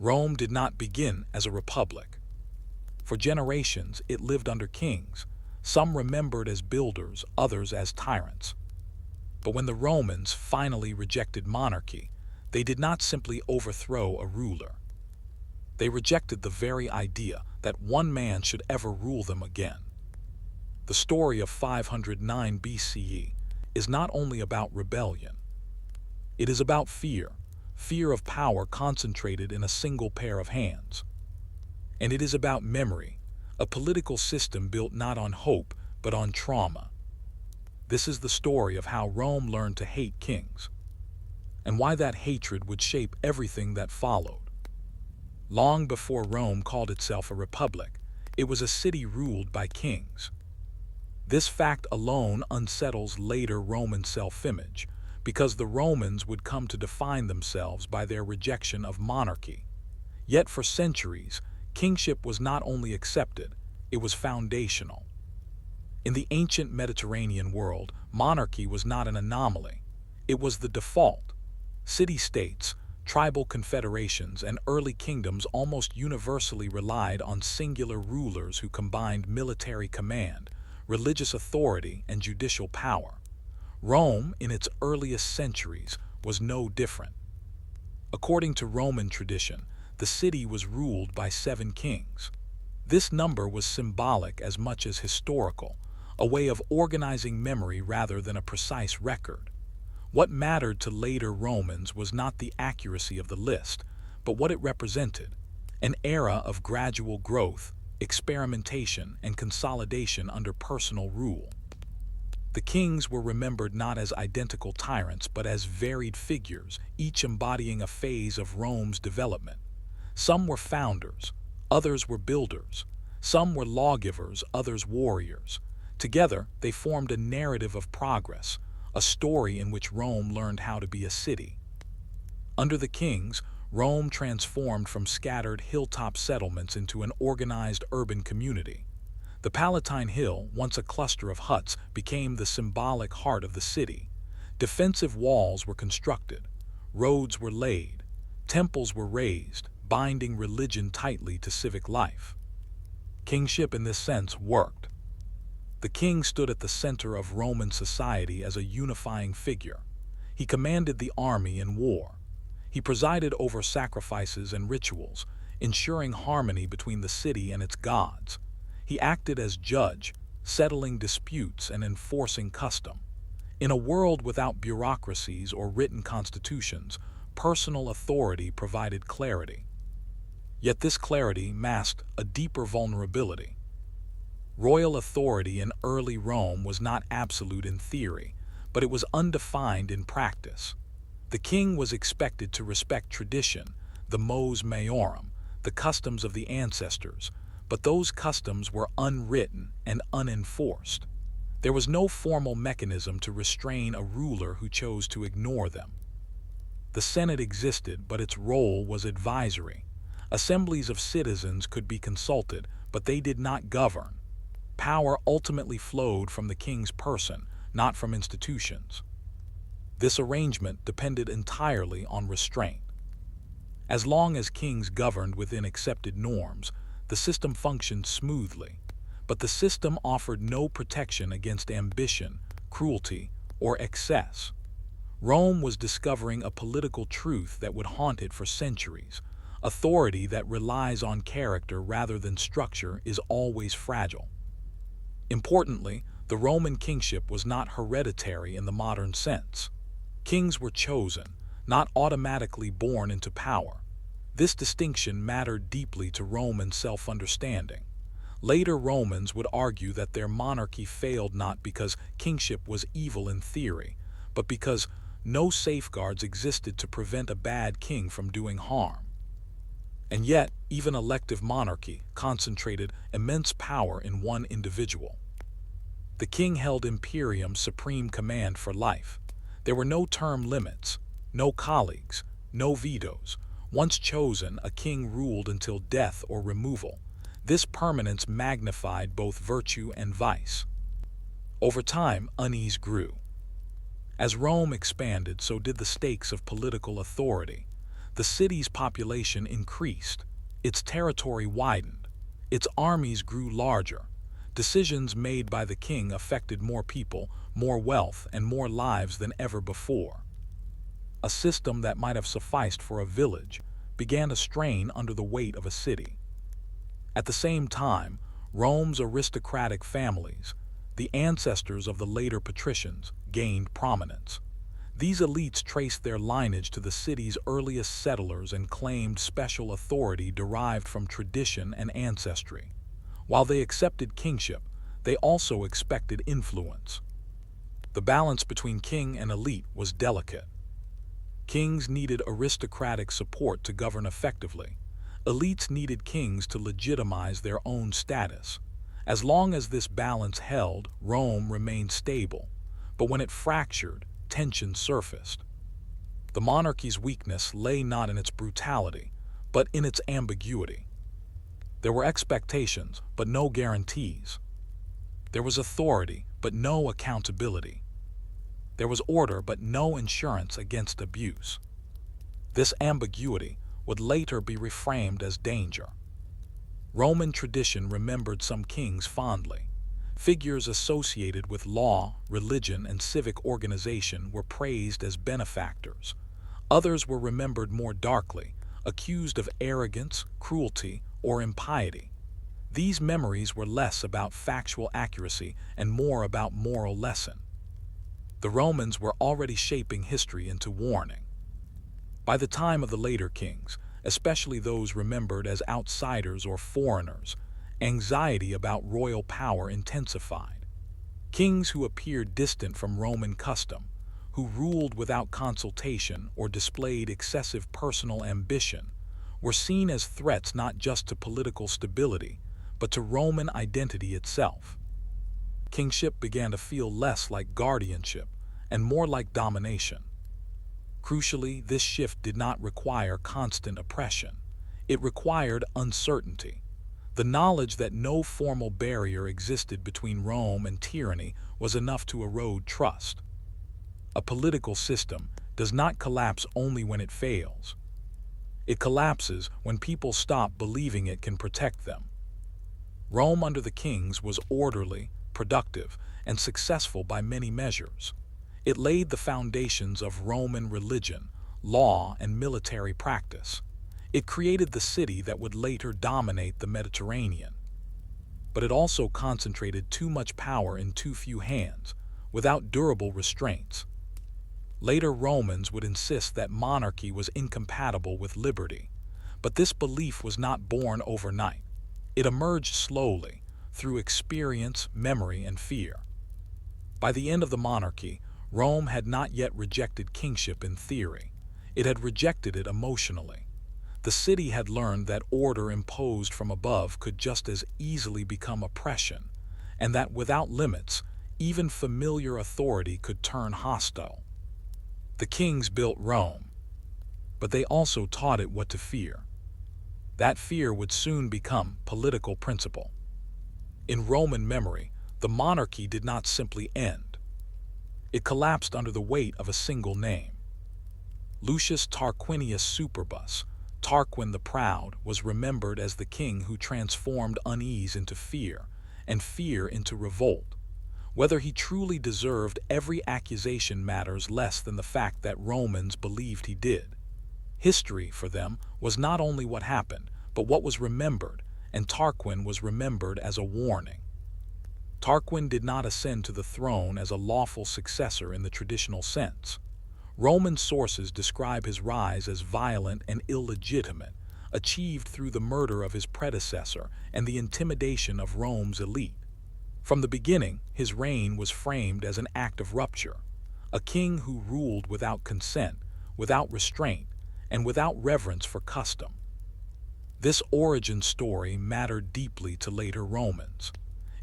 Rome did not begin as a republic. For generations, it lived under kings, some remembered as builders, others as tyrants. But when the Romans finally rejected monarchy, they did not simply overthrow a ruler. They rejected the very idea that one man should ever rule them again. The story of 509 BCE is not only about rebellion. It is about fear of power concentrated in a single pair of hands. And it is about memory, a political system built not on hope, but on trauma. This is the story of how Rome learned to hate kings, and why that hatred would shape everything that followed. Long before Rome called itself a republic, it was a city ruled by kings. This fact alone unsettles later Roman self-image, because the Romans would come to define themselves by their rejection of monarchy. Yet for centuries, kingship was not only accepted, it was foundational. In the ancient Mediterranean world, monarchy was not an anomaly. It was the default. City-states, tribal confederations, and early kingdoms almost universally relied on singular rulers who combined military command, religious authority, and judicial power. Rome, in its earliest centuries, was no different. According to Roman tradition, the city was ruled by 7 kings. This number was symbolic as much as historical, a way of organizing memory rather than a precise record. What mattered to later Romans was not the accuracy of the list, but what it represented: an era of gradual growth, experimentation, and consolidation under personal rule. The kings were remembered not as identical tyrants, but as varied figures, each embodying a phase of Rome's development. Some were founders, others were builders. Some were lawgivers, others warriors. Together, they formed a narrative of progress, a story in which Rome learned how to be a city. Under the kings, Rome transformed from scattered hilltop settlements into an organized urban community. The Palatine Hill, once a cluster of huts, became the symbolic heart of the city. Defensive walls were constructed, roads were laid, temples were raised, binding religion tightly to civic life. Kingship in this sense worked. The king stood at the center of Roman society as a unifying figure. He commanded the army in war. He presided over sacrifices and rituals, ensuring harmony between the city and its gods. He acted as judge, settling disputes and enforcing custom. In a world without bureaucracies or written constitutions, personal authority provided clarity. Yet this clarity masked a deeper vulnerability. Royal authority in early Rome was not absolute in theory, but it was undefined in practice. The king was expected to respect tradition, the mos maiorum, the customs of the ancestors, but those customs were unwritten and unenforced. There was no formal mechanism to restrain a ruler who chose to ignore them. The Senate existed, but its role was advisory. Assemblies of citizens could be consulted, but they did not govern. Power ultimately flowed from the king's person, not from institutions. This arrangement depended entirely on restraint. As long as kings governed within accepted norms, the system functioned smoothly, but the system offered no protection against ambition, cruelty, or excess. Rome was discovering a political truth that would haunt it for centuries. Authority that relies on character rather than structure is always fragile. Importantly, the Roman kingship was not hereditary in the modern sense. Kings were chosen, not automatically born into power. This distinction mattered deeply to Roman self-understanding. Later Romans would argue that their monarchy failed not because kingship was evil in theory, but because no safeguards existed to prevent a bad king from doing harm. And yet, even elective monarchy concentrated immense power in one individual. The king held imperium's supreme command for life. There were no term limits, no colleagues, no vetoes. Once chosen, a king ruled until death or removal. This permanence magnified both virtue and vice. Over time, unease grew. As Rome expanded, so did the stakes of political authority. The city's population increased, its territory widened, its armies grew larger. Decisions made by the king affected more people, more wealth, and more lives than ever before. A system that might have sufficed for a village began to strain under the weight of a city. At the same time, Rome's aristocratic families, the ancestors of the later patricians, gained prominence. These elites traced their lineage to the city's earliest settlers and claimed special authority derived from tradition and ancestry. While they accepted kingship, they also expected influence. The balance between king and elite was delicate. Kings needed aristocratic support to govern effectively. Elites needed kings to legitimize their own status. As long as this balance held, Rome remained stable. But when it fractured, tension surfaced. The monarchy's weakness lay not in its brutality, but in its ambiguity. There were expectations, but no guarantees. There was authority, but no accountability. There was order, but no insurance against abuse. This ambiguity would later be reframed as danger. Roman tradition remembered some kings fondly. Figures associated with law, religion, and civic organization were praised as benefactors. Others were remembered more darkly, accused of arrogance, cruelty, or impiety. These memories were less about factual accuracy and more about moral lesson. The Romans were already shaping history into warning. By the time of the later kings, especially those remembered as outsiders or foreigners, anxiety about royal power intensified. Kings who appeared distant from Roman custom, who ruled without consultation or displayed excessive personal ambition, were seen as threats not just to political stability, but to Roman identity itself. Kingship began to feel less like guardianship and more like domination. Crucially, this shift did not require constant oppression. It required uncertainty. The knowledge that no formal barrier existed between Rome and tyranny was enough to erode trust. A political system does not collapse only when it fails. It collapses when people stop believing it can protect them. Rome under the kings was orderly, productive, and successful by many measures. It laid the foundations of Roman religion, law, and military practice. It created the city that would later dominate the Mediterranean. But it also concentrated too much power in too few hands, without durable restraints. Later Romans would insist that monarchy was incompatible with liberty, but this belief was not born overnight. It emerged slowly, through experience, memory, and fear. By the end of the monarchy, Rome had not yet rejected kingship in theory. It had rejected it emotionally. The city had learned that order imposed from above could just as easily become oppression, and that without limits, even familiar authority could turn hostile. The kings built Rome, but they also taught it what to fear. That fear would soon become political principle. In Roman memory, the monarchy did not simply end. It collapsed under the weight of a single name. Lucius Tarquinius Superbus, Tarquin the Proud, was remembered as the king who transformed unease into fear, and fear into revolt. Whether he truly deserved every accusation matters less than the fact that Romans believed he did. History, for them, was not only what happened, but what was remembered, and Tarquin was remembered as a warning. Tarquin did not ascend to the throne as a lawful successor in the traditional sense. Roman sources describe his rise as violent and illegitimate, achieved through the murder of his predecessor and the intimidation of Rome's elite. From the beginning, his reign was framed as an act of rupture, a king who ruled without consent, without restraint, and without reverence for custom. This origin story mattered deeply to later Romans.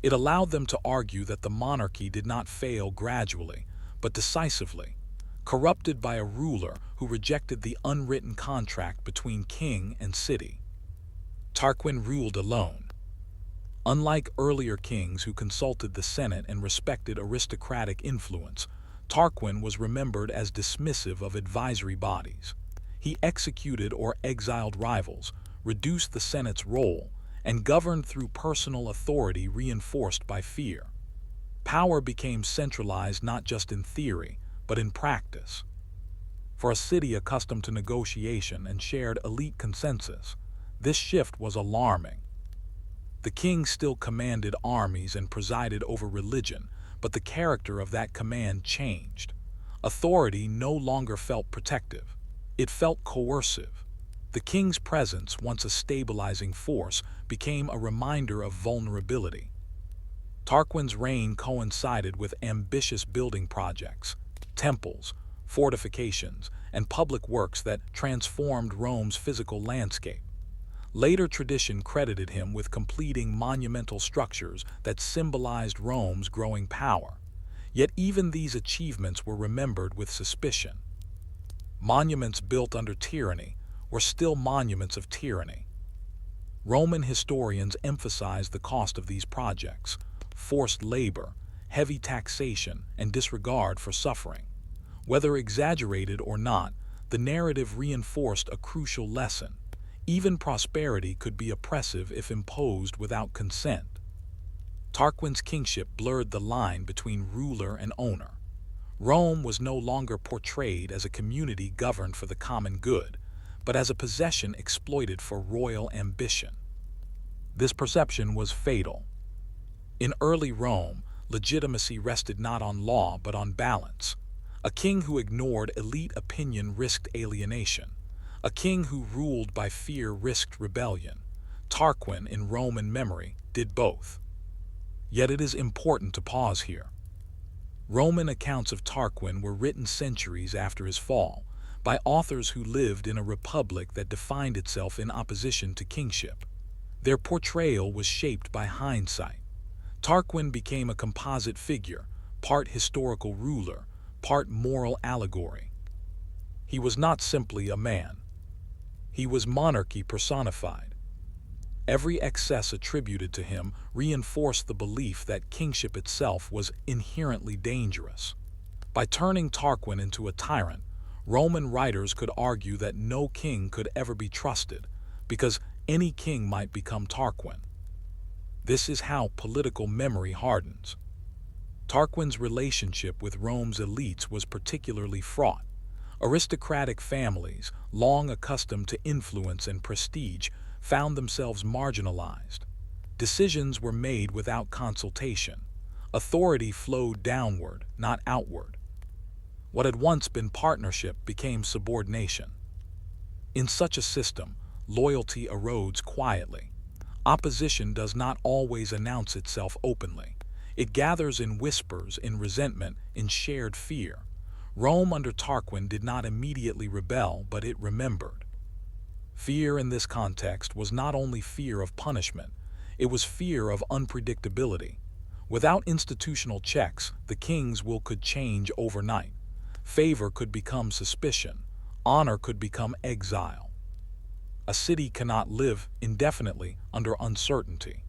It allowed them to argue that the monarchy did not fail gradually, but decisively, corrupted by a ruler who rejected the unwritten contract between king and city. Tarquin ruled alone. Unlike earlier kings who consulted the Senate and respected aristocratic influence, Tarquin was remembered as dismissive of advisory bodies. He executed or exiled rivals, reduced the Senate's role, and governed through personal authority reinforced by fear. Power became centralized not just in theory, but in practice. For a city accustomed to negotiation and shared elite consensus, this shift was alarming. The king still commanded armies and presided over religion, but the character of that command changed. Authority no longer felt protective. It felt coercive. The king's presence, once a stabilizing force, became a reminder of vulnerability. Tarquin's reign coincided with ambitious building projects, temples, fortifications, and public works that transformed Rome's physical landscape. Later tradition credited him with completing monumental structures that symbolized Rome's growing power. Yet even these achievements were remembered with suspicion. Monuments built under tyranny were still monuments of tyranny. Roman historians emphasize the cost of these projects: forced labor, heavy taxation, and disregard for suffering. Whether exaggerated or not, the narrative reinforced a crucial lesson. Even prosperity could be oppressive if imposed without consent. Tarquin's kingship blurred the line between ruler and owner. Rome was no longer portrayed as a community governed for the common good, but as a possession exploited for royal ambition. This perception was fatal. In early Rome, legitimacy rested not on law but on balance. A king who ignored elite opinion risked alienation. A king who ruled by fear risked rebellion. Tarquin, in Roman memory, did both. Yet it is important to pause here. Roman accounts of Tarquin were written centuries after his fall, by authors who lived in a republic that defined itself in opposition to kingship. Their portrayal was shaped by hindsight. Tarquin became a composite figure, part historical ruler, part moral allegory. He was not simply a man. He was monarchy personified. Every excess attributed to him reinforced the belief that kingship itself was inherently dangerous. By turning Tarquin into a tyrant, Roman writers could argue that no king could ever be trusted, because any king might become Tarquin. This is how political memory hardens. Tarquin's relationship with Rome's elites was particularly fraught. Aristocratic families, long accustomed to influence and prestige, found themselves marginalized. Decisions were made without consultation. Authority flowed downward, not outward. What had once been partnership became subordination. In such a system, loyalty erodes quietly. Opposition does not always announce itself openly. It gathers in whispers, in resentment, in shared fear. Rome under Tarquin did not immediately rebel, but it remembered. Fear in this context was not only fear of punishment, it was fear of unpredictability. Without institutional checks, the king's will could change overnight. Favor could become suspicion. Honor could become exile. A city cannot live indefinitely under uncertainty.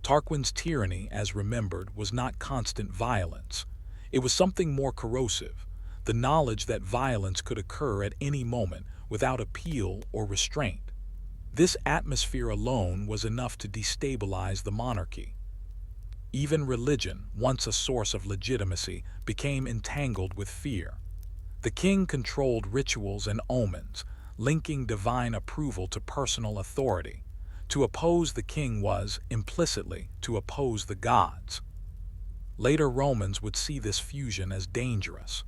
Tarquin's tyranny, as remembered, was not constant violence. It was something more corrosive, the knowledge that violence could occur at any moment without appeal or restraint. This atmosphere alone was enough to destabilize the monarchy. Even religion, once a source of legitimacy, became entangled with fear. The king controlled rituals and omens, linking divine approval to personal authority. To oppose the king was, implicitly, to oppose the gods. Later Romans would see this fusion as dangerous.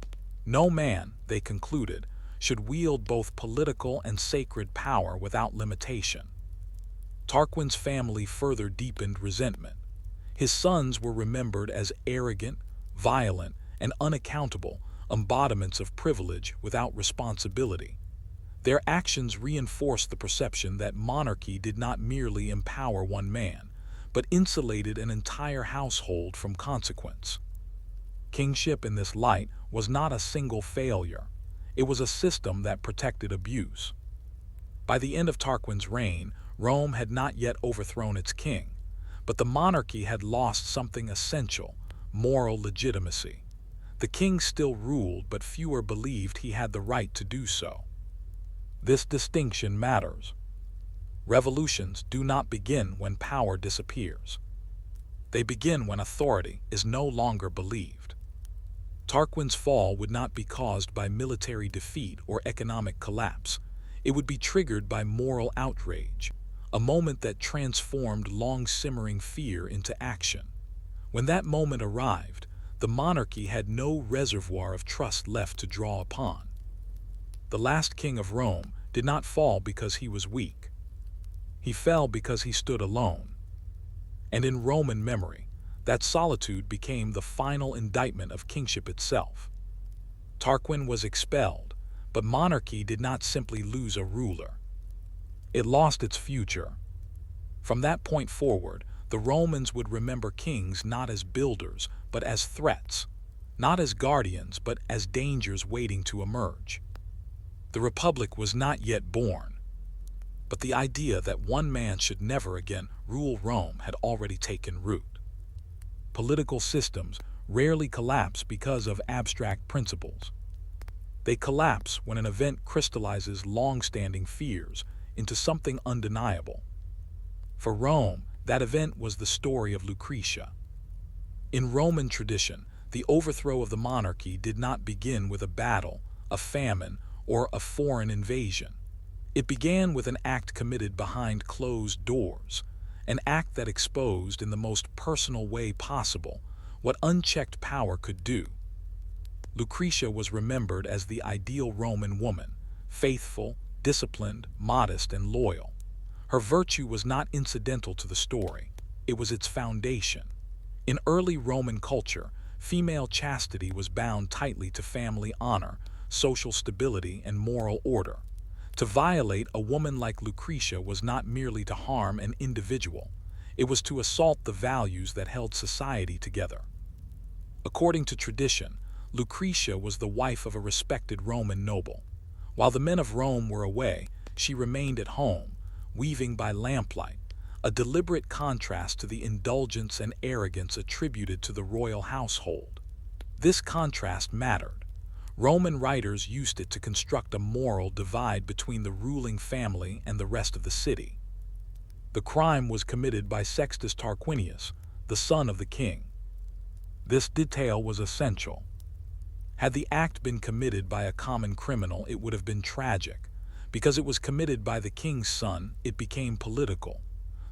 No man, they concluded, should wield both political and sacred power without limitation. Tarquin's family further deepened resentment. His sons were remembered as arrogant, violent, and unaccountable embodiments of privilege without responsibility. Their actions reinforced the perception that monarchy did not merely empower one man, but insulated an entire household from consequence. Kingship in this light was not a single failure. It was a system that protected abuse. By the end of Tarquin's reign, Rome had not yet overthrown its king, but the monarchy had lost something essential: moral legitimacy. The king still ruled, but fewer believed he had the right to do so. This distinction matters. Revolutions do not begin when power disappears. They begin when authority is no longer believed. Tarquin's fall would not be caused by military defeat or economic collapse. It would be triggered by moral outrage, a moment that transformed long-simmering fear into action. When that moment arrived, the monarchy had no reservoir of trust left to draw upon. The last king of Rome did not fall because he was weak. He fell because he stood alone. And in Roman memory, that solitude became the final indictment of kingship itself. Tarquin was expelled, but monarchy did not simply lose a ruler. It lost its future. From that point forward, the Romans would remember kings not as builders, but as threats, not as guardians, but as dangers waiting to emerge. The Republic was not yet born, but the idea that one man should never again rule Rome had already taken root. Political systems rarely collapse because of abstract principles. They collapse when an event crystallizes long-standing fears into something undeniable. For Rome, that event was the story of Lucretia. In Roman tradition, the overthrow of the monarchy did not begin with a battle, a famine, or a foreign invasion. It began with an act committed behind closed doors, an act that exposed in the most personal way possible what unchecked power could do. Lucretia was remembered as the ideal Roman woman, faithful, disciplined, modest, and loyal. Her virtue was not incidental to the story, it was its foundation. In early Roman culture, female chastity was bound tightly to family honor, social stability, and moral order. To violate a woman like Lucretia was not merely to harm an individual, it was to assault the values that held society together. According to tradition, Lucretia was the wife of a respected Roman noble. While the men of Rome were away, she remained at home, weaving by lamplight, a deliberate contrast to the indulgence and arrogance attributed to the royal household. This contrast mattered. Roman writers used it to construct a moral divide between the ruling family and the rest of the city. The crime was committed by Sextus Tarquinius, the son of the king. This detail was essential. Had the act been committed by a common criminal, it would have been tragic. Because it was committed by the king's son, it became political.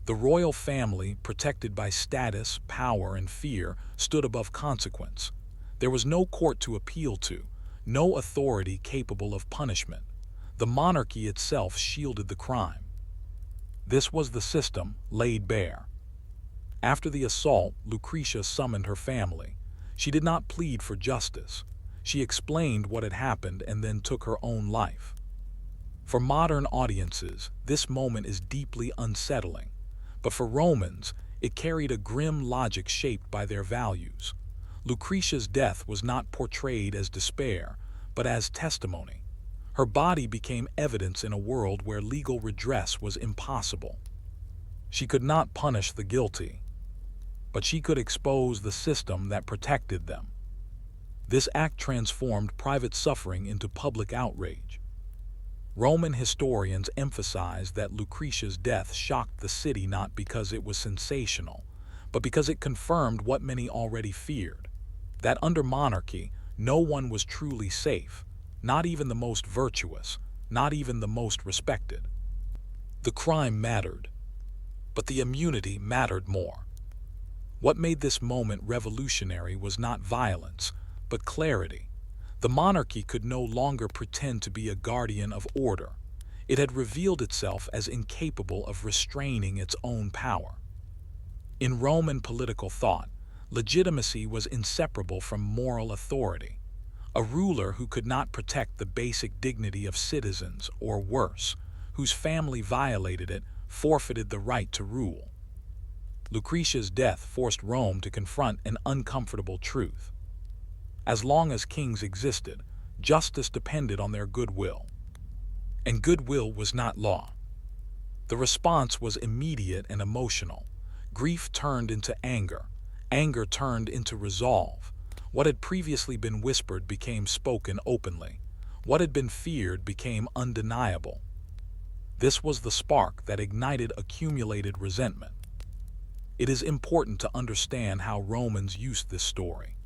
The royal family, protected by status, power, and fear, stood above consequence. There was no court to appeal to, no authority capable of punishment. The monarchy itself shielded the crime. This was the system laid bare. After the assault, Lucretia summoned her family. She did not plead for justice. She explained what had happened and then took her own life. For modern audiences, this moment is deeply unsettling, but for Romans, it carried a grim logic shaped by their values. Lucretia's death was not portrayed as despair, but as testimony. Her body became evidence in a world where legal redress was impossible. She could not punish the guilty, but she could expose the system that protected them. This act transformed private suffering into public outrage. Roman historians emphasize that Lucretia's death shocked the city not because it was sensational, but because it confirmed what many already feared, that under monarchy, no one was truly safe, not even the most virtuous, not even the most respected. The crime mattered, but the immunity mattered more. What made this moment revolutionary was not violence, but clarity. The monarchy could no longer pretend to be a guardian of order. It had revealed itself as incapable of restraining its own power. In Roman political thought, legitimacy was inseparable from moral authority. A ruler who could not protect the basic dignity of citizens, or worse, whose family violated it, forfeited the right to rule. Lucretia's death forced Rome to confront an uncomfortable truth. As long as kings existed, justice depended on their goodwill. And goodwill was not law. The response was immediate and emotional. Grief turned into anger. Anger turned into resolve. What had previously been whispered became spoken openly. What had been feared became undeniable. This was the spark that ignited accumulated resentment. It is important to understand how Romans used this story.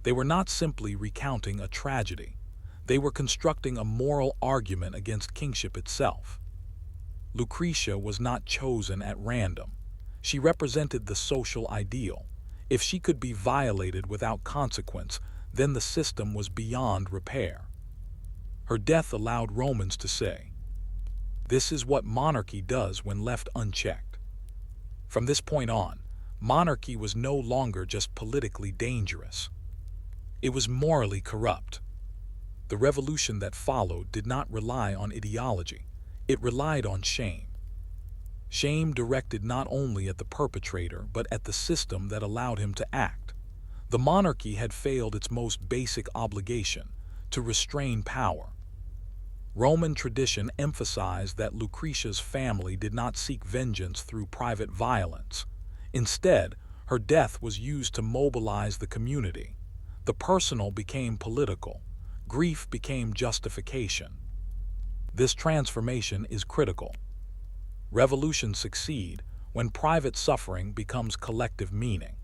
They were not simply recounting a tragedy. They were constructing a moral argument against kingship itself. Lucretia was not chosen at random. She represented the social ideal. If she could be violated without consequence, then the system was beyond repair. Her death allowed Romans to say, "This is what monarchy does when left unchecked." From this point on, monarchy was no longer just politically dangerous. It was morally corrupt. The revolution that followed did not rely on ideology. It relied on shame. Shame directed not only at the perpetrator, but at the system that allowed him to act. The monarchy had failed its most basic obligation, to restrain power. Roman tradition emphasized that Lucretia's family did not seek vengeance through private violence. Instead, her death was used to mobilize the community. The personal became political. Grief became justification. This transformation is critical. Revolutions succeed when private suffering becomes collective meaning.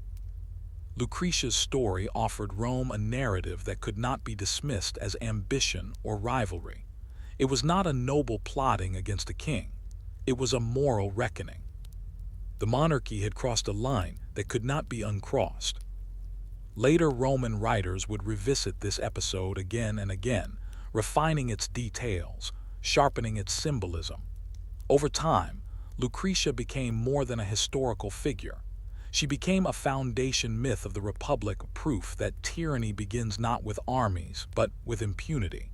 Lucretia's story offered Rome a narrative that could not be dismissed as ambition or rivalry. It was not a noble plotting against a king. It was a moral reckoning. The monarchy had crossed a line that could not be uncrossed. Later Roman writers would revisit this episode again and again, refining its details, sharpening its symbolism. Over time, Lucretia became more than a historical figure. She became a foundation myth of the Republic, proof that tyranny begins not with armies, but with impunity.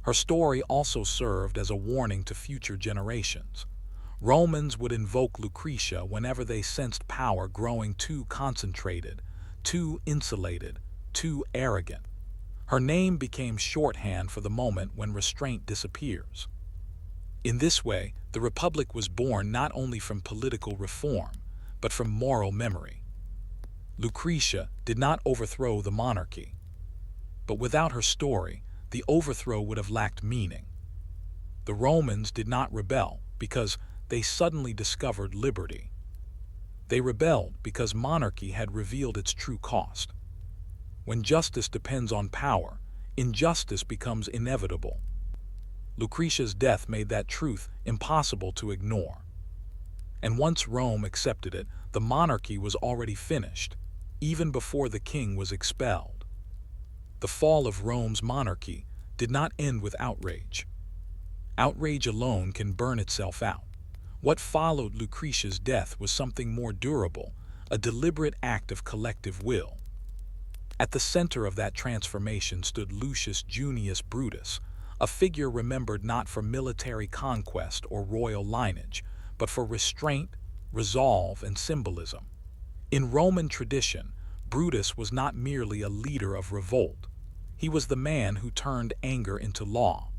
Her story also served as a warning to future generations. Romans would invoke Lucretia whenever they sensed power growing too concentrated, too insulated, too arrogant. Her name became shorthand for the moment when restraint disappears. In this way, the Republic was born not only from political reform, but from moral memory. Lucretia did not overthrow the monarchy. But without her story, the overthrow would have lacked meaning. The Romans did not rebel because they suddenly discovered liberty. They rebelled because monarchy had revealed its true cost. When justice depends on power, injustice becomes inevitable. Lucretia's death made that truth impossible to ignore. And once Rome accepted it, the monarchy was already finished, even before the king was expelled. The fall of Rome's monarchy did not end with outrage. Outrage alone can burn itself out. What followed Lucretia's death was something more durable, a deliberate act of collective will. At the center of that transformation stood Lucius Junius Brutus, a figure remembered not for military conquest or royal lineage, but for restraint, resolve, and symbolism. In Roman tradition, Brutus was not merely a leader of revolt. He was the man who turned anger into law.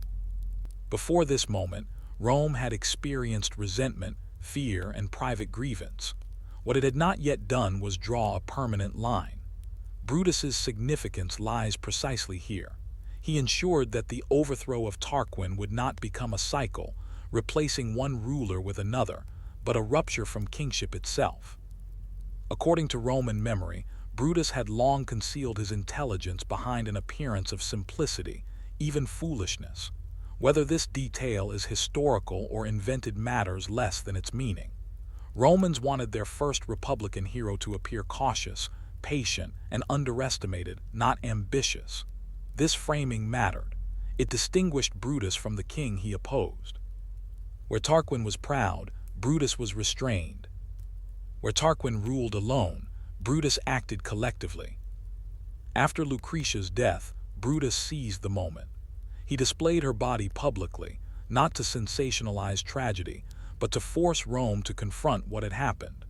Before this moment, Rome had experienced resentment, fear, and private grievance. What it had not yet done was draw a permanent line. Brutus's significance lies precisely here. He ensured that the overthrow of Tarquin would not become a cycle, replacing one ruler with another, but a rupture from kingship itself. According to Roman memory, Brutus had long concealed his intelligence behind an appearance of simplicity, even foolishness. Whether this detail is historical or invented matters less than its meaning. Romans wanted their first republican hero to appear cautious, patient, and underestimated, not ambitious. This framing mattered. It distinguished Brutus from the king he opposed. Where Tarquin was proud, Brutus was restrained. Where Tarquin ruled alone, Brutus acted collectively. After Lucretia's death, Brutus seized the moment. He displayed her body publicly, not to sensationalize tragedy, but to force Rome to confront what had happened.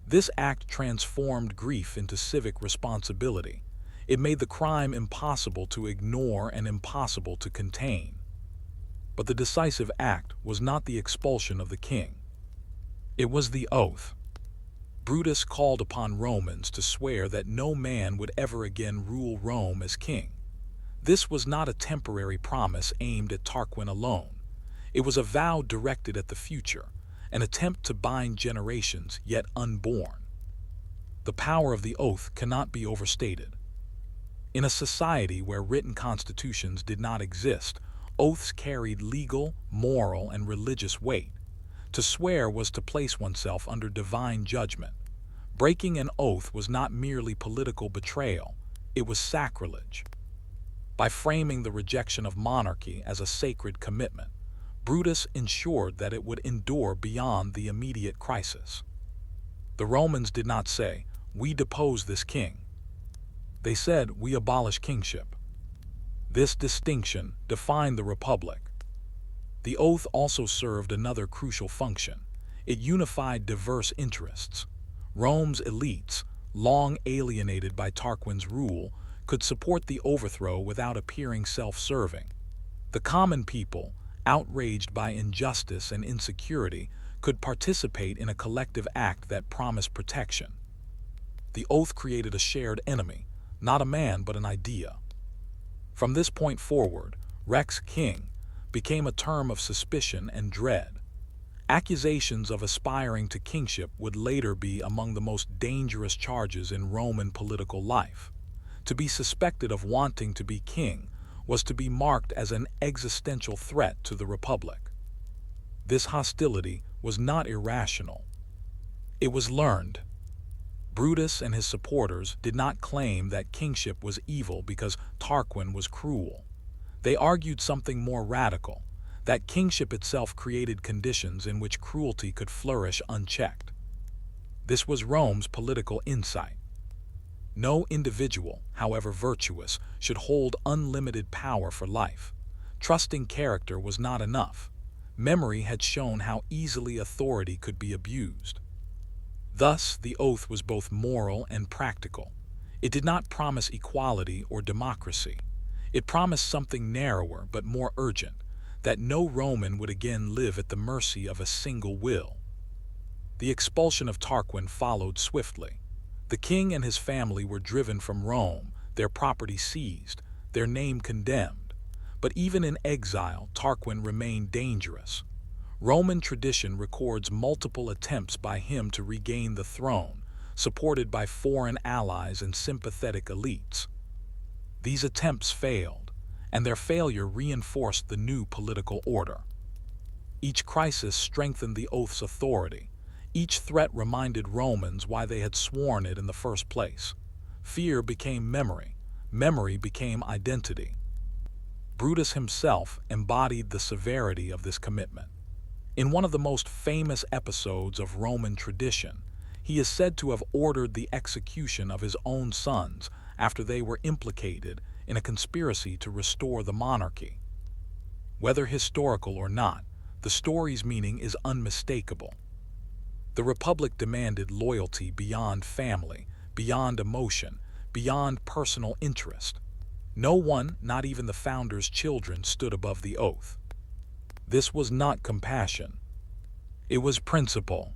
This act transformed grief into civic responsibility. It made the crime impossible to ignore and impossible to contain. But the decisive act was not the expulsion of the king. It was the oath. Brutus called upon Romans to swear that no man would ever again rule Rome as king. This was not a temporary promise aimed at Tarquin alone. It was a vow directed at the future, an attempt to bind generations yet unborn. The power of the oath cannot be overstated. In a society where written constitutions did not exist, oaths carried legal, moral, and religious weight. To swear was to place oneself under divine judgment. Breaking an oath was not merely political betrayal, it was sacrilege. By framing the rejection of monarchy as a sacred commitment, Brutus ensured that it would endure beyond the immediate crisis. The Romans did not say, "We depose this king." They said, "We abolish kingship." This distinction defined the republic. The oath also served another crucial function. It unified diverse interests. Rome's elites, long alienated by Tarquin's rule, could support the overthrow without appearing self-serving. The common people, outraged by injustice and insecurity, could participate in a collective act that promised protection. The oath created a shared enemy, not a man but an idea. From this point forward, Rex King became a term of suspicion and dread. Accusations of aspiring to kingship would later be among the most dangerous charges in Roman political life. To be suspected of wanting to be king was to be marked as an existential threat to the republic. This hostility was not irrational. It was learned. Brutus and his supporters did not claim that kingship was evil because Tarquin was cruel. They argued something more radical, that kingship itself created conditions in which cruelty could flourish unchecked. This was Rome's political insight. No individual, however virtuous, should hold unlimited power for life. Trusting character was not enough. Memory had shown how easily authority could be abused. Thus, the oath was both moral and practical. It did not promise equality or democracy. It promised something narrower but more urgent, that no Roman would again live at the mercy of a single will. The expulsion of Tarquin followed swiftly. The king and his family were driven from Rome, their property seized, their name condemned. But even in exile, Tarquin remained dangerous. Roman tradition records multiple attempts by him to regain the throne, supported by foreign allies and sympathetic elites. These attempts failed, and their failure reinforced the new political order. Each crisis strengthened the oath's authority. Each threat reminded Romans why they had sworn it in the first place. Fear became memory. Memory became identity. Brutus himself embodied the severity of this commitment. In one of the most famous episodes of Roman tradition, he is said to have ordered the execution of his own sons after they were implicated in a conspiracy to restore the monarchy. Whether historical or not, the story's meaning is unmistakable. The Republic demanded loyalty beyond family, beyond emotion, beyond personal interest. No one, not even the founder's children, stood above the oath. This was not compassion. It was principle.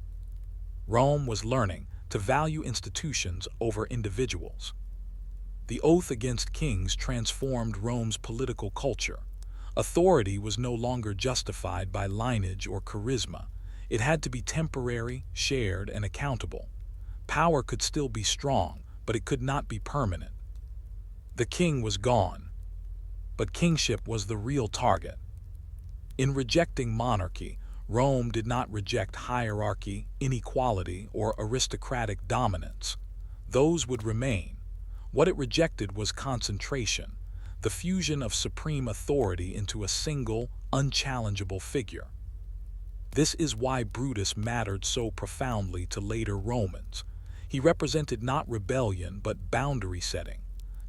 Rome was learning to value institutions over individuals. The oath against kings transformed Rome's political culture. Authority was no longer justified by lineage or charisma. It had to be temporary, shared, and accountable. Power could still be strong, but it could not be permanent. The king was gone, but kingship was the real target. In rejecting monarchy, Rome did not reject hierarchy, inequality, or aristocratic dominance. Those would remain. What it rejected was concentration, the fusion of supreme authority into a single, unchallengeable figure. This is why Brutus mattered so profoundly to later Romans. He represented not rebellion but boundary setting,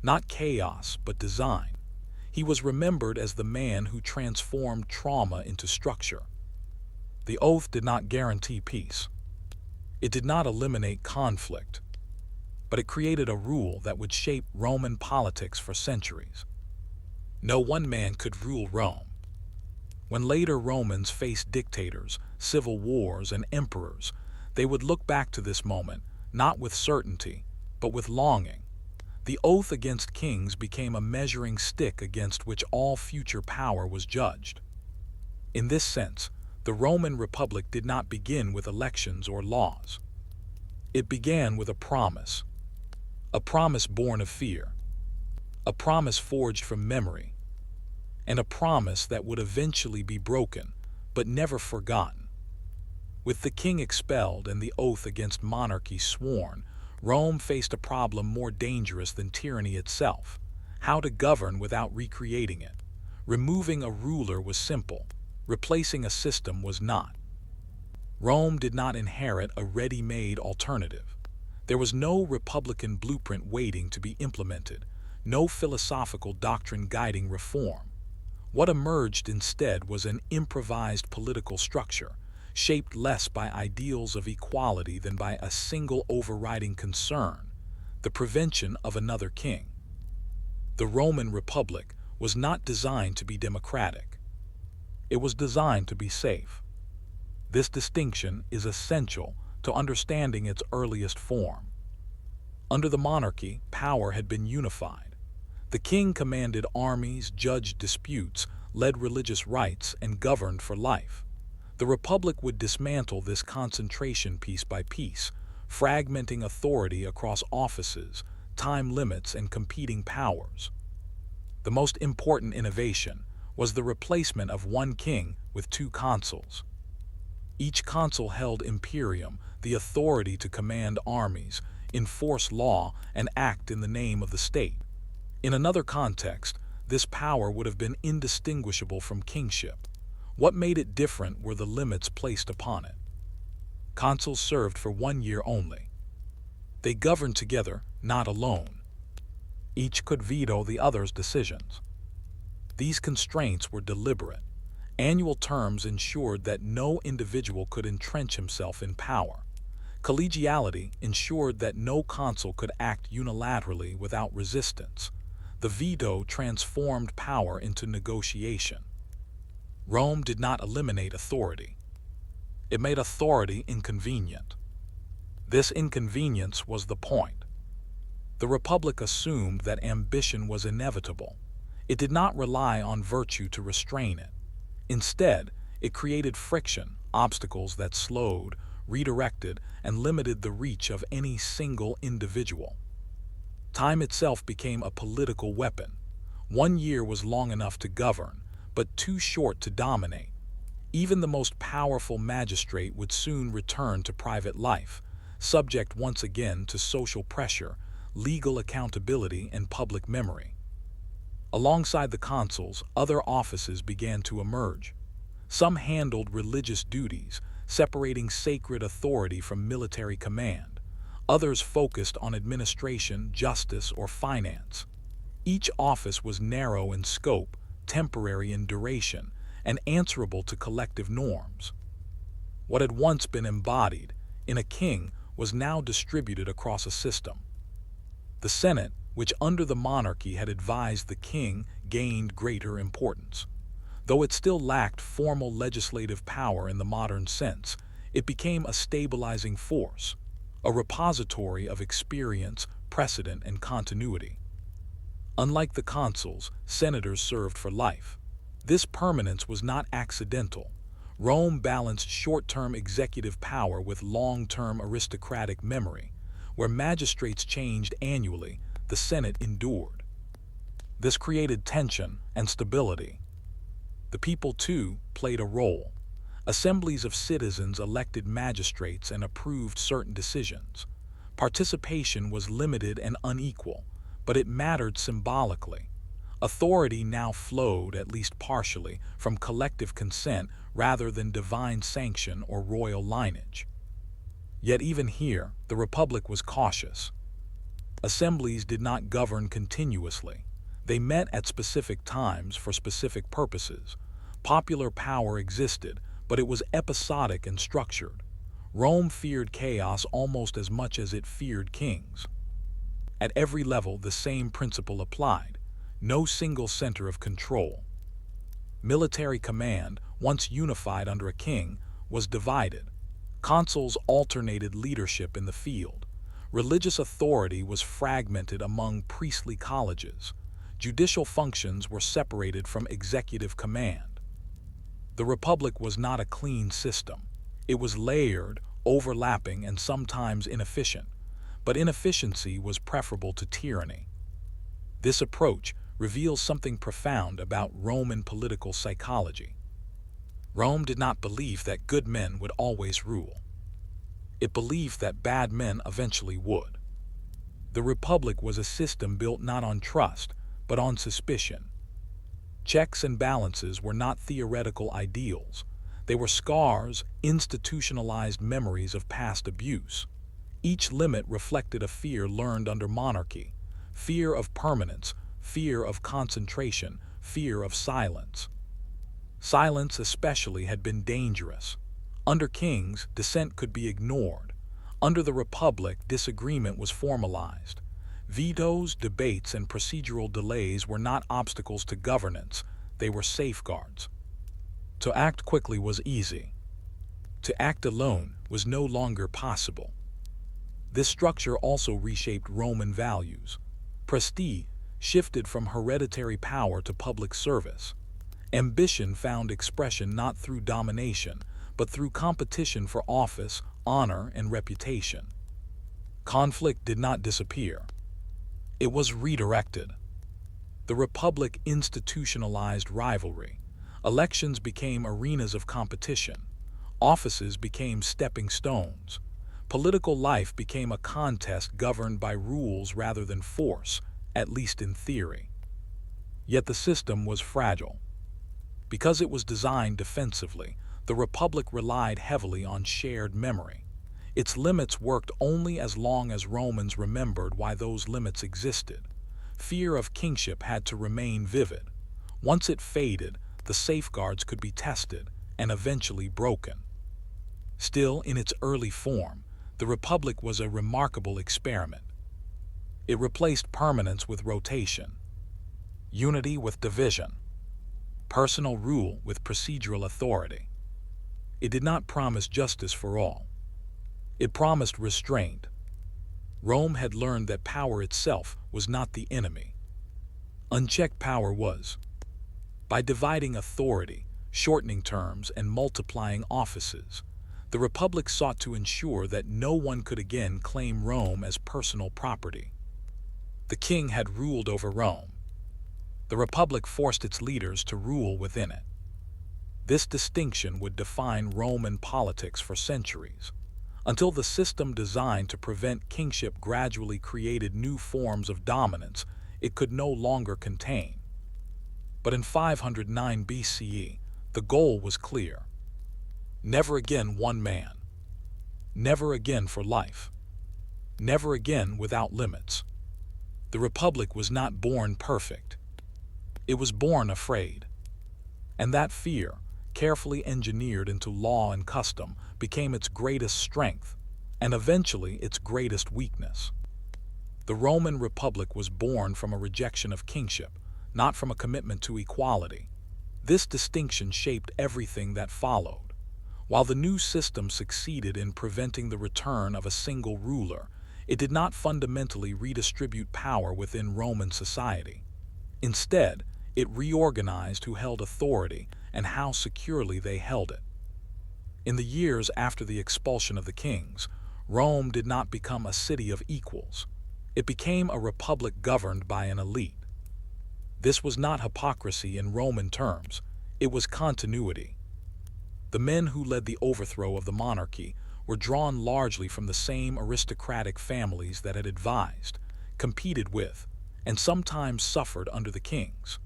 not chaos but design. He was remembered as the man who transformed trauma into structure. The oath did not guarantee peace. It did not eliminate conflict, but it created a rule that would shape Roman politics for centuries. No one man could rule Rome. When later Romans faced dictators, civil wars, and emperors, they would look back to this moment, not with certainty, but with longing. The oath against kings became a measuring stick against which all future power was judged. In this sense, the Roman Republic did not begin with elections or laws. It began with a promise born of fear, a promise forged from memory, and a promise that would eventually be broken, but never forgotten. With the king expelled and the oath against monarchy sworn, Rome faced a problem more dangerous than tyranny itself: how to govern without recreating it. Removing a ruler was simple, replacing a system was not. Rome did not inherit a ready-made alternative. There was no republican blueprint waiting to be implemented, no philosophical doctrine guiding reform. What emerged instead was an improvised political structure, shaped less by ideals of equality than by a single overriding concern: the prevention of another king. The Roman Republic was not designed to be democratic. It was designed to be safe. This distinction is essential to understanding its earliest form. Under the monarchy, power had been unified. The king commanded armies, judged disputes, led religious rites, and governed for life. The Republic would dismantle this concentration piece by piece, fragmenting authority across offices, time limits, and competing powers. The most important innovation was the replacement of one king with two consuls. Each consul held imperium, the authority to command armies, enforce law, and act in the name of the state. In another context, this power would have been indistinguishable from kingship. What made it different were the limits placed upon it. Consuls served for 1 year only. They governed together, not alone. Each could veto the other's decisions. These constraints were deliberate. Annual terms ensured that no individual could entrench himself in power. Collegiality ensured that no consul could act unilaterally without resistance. The veto transformed power into negotiation. Rome did not eliminate authority. It made authority inconvenient. This inconvenience was the point. The Republic assumed that ambition was inevitable. It did not rely on virtue to restrain it. Instead, it created friction, obstacles that slowed, redirected, and limited the reach of any single individual. Time itself became a political weapon. 1 year was long enough to govern, but too short to dominate. Even the most powerful magistrate would soon return to private life, subject once again to social pressure, legal accountability, and public memory. Alongside the consuls, other offices began to emerge. Some handled religious duties, separating sacred authority from military command. Others focused on administration, justice, or finance. Each office was narrow in scope, temporary in duration, and answerable to collective norms. What had once been embodied in a king was now distributed across a system. The Senate, which under the monarchy had advised the king, gained greater importance. Though it still lacked formal legislative power in the modern sense, it became a stabilizing force, a repository of experience, precedent, and continuity. Unlike the consuls, senators served for life. This permanence was not accidental. Rome balanced short-term executive power with long-term aristocratic memory. Where magistrates changed annually, the Senate endured. This created tension and stability. The people, too, played a role. Assemblies of citizens elected magistrates and approved certain decisions. Participation was limited and unequal, but it mattered symbolically. Authority now flowed, at least partially, from collective consent rather than divine sanction or royal lineage. Yet even here, the Republic was cautious. Assemblies did not govern continuously. They met at specific times for specific purposes. Popular power existed, but it was episodic and structured. Rome feared chaos almost as much as it feared kings. At every level, the same principle applied: no single center of control. Military command, once unified under a king, was divided. Consuls alternated leadership in the field. Religious authority was fragmented among priestly colleges. Judicial functions were separated from executive command. The Republic was not a clean system. It was layered, overlapping, and sometimes inefficient, but inefficiency was preferable to tyranny. This approach reveals something profound about Roman political psychology. Rome did not believe that good men would always rule. It believed that bad men eventually would. The Republic was a system built not on trust, but on suspicion. Checks and balances were not theoretical ideals. They were scars, institutionalized memories of past abuse. Each limit reflected a fear learned under monarchy: fear of permanence, fear of concentration, fear of silence. Silence especially had been dangerous. Under kings, dissent could be ignored. Under the Republic, disagreement was formalized. Vetoes, debates, and procedural delays were not obstacles to governance, they were safeguards. To act quickly was easy. To act alone was no longer possible. This structure also reshaped Roman values. Prestige shifted from hereditary power to public service. Ambition found expression not through domination, but through competition for office, honor, and reputation. Conflict did not disappear. It was redirected. The Republic institutionalized rivalry. Elections became arenas of competition. Offices became stepping stones. Political life became a contest governed by rules rather than force, at least in theory. Yet the system was fragile. Because it was designed defensively, the Republic relied heavily on shared memory. Its limits worked only as long as Romans remembered why those limits existed. Fear of kingship had to remain vivid. Once it faded, the safeguards could be tested and eventually broken. Still, in its early form, the Republic was a remarkable experiment. It replaced permanence with rotation, unity with division, personal rule with procedural authority. It did not promise justice for all. It promised restraint. Rome had learned that power itself was not the enemy. Unchecked power was. By dividing authority, shortening terms, and multiplying offices, the Republic sought to ensure that no one could again claim Rome as personal property. The king had ruled over Rome. The Republic forced its leaders to rule within it. This distinction would define Roman politics for centuries, until the system designed to prevent kingship gradually created new forms of dominance it could no longer contain. But in 509 BCE, the goal was clear. Never again one man. Never again for life. Never again without limits. The Republic was not born perfect. It was born afraid. And that fear, carefully engineered into law and custom, became its greatest strength, and eventually its greatest weakness. The Roman Republic was born from a rejection of kingship, not from a commitment to equality. This distinction shaped everything that followed. While the new system succeeded in preventing the return of a single ruler, it did not fundamentally redistribute power within Roman society. Instead, it reorganized who held authority and how securely they held it. In the years after the expulsion of the kings, Rome did not become a city of equals. It became a republic governed by an elite. This was not hypocrisy in Roman terms, it was continuity. The men who led the overthrow of the monarchy were drawn largely from the same aristocratic families that had advised, competed with, and sometimes suffered under the kings.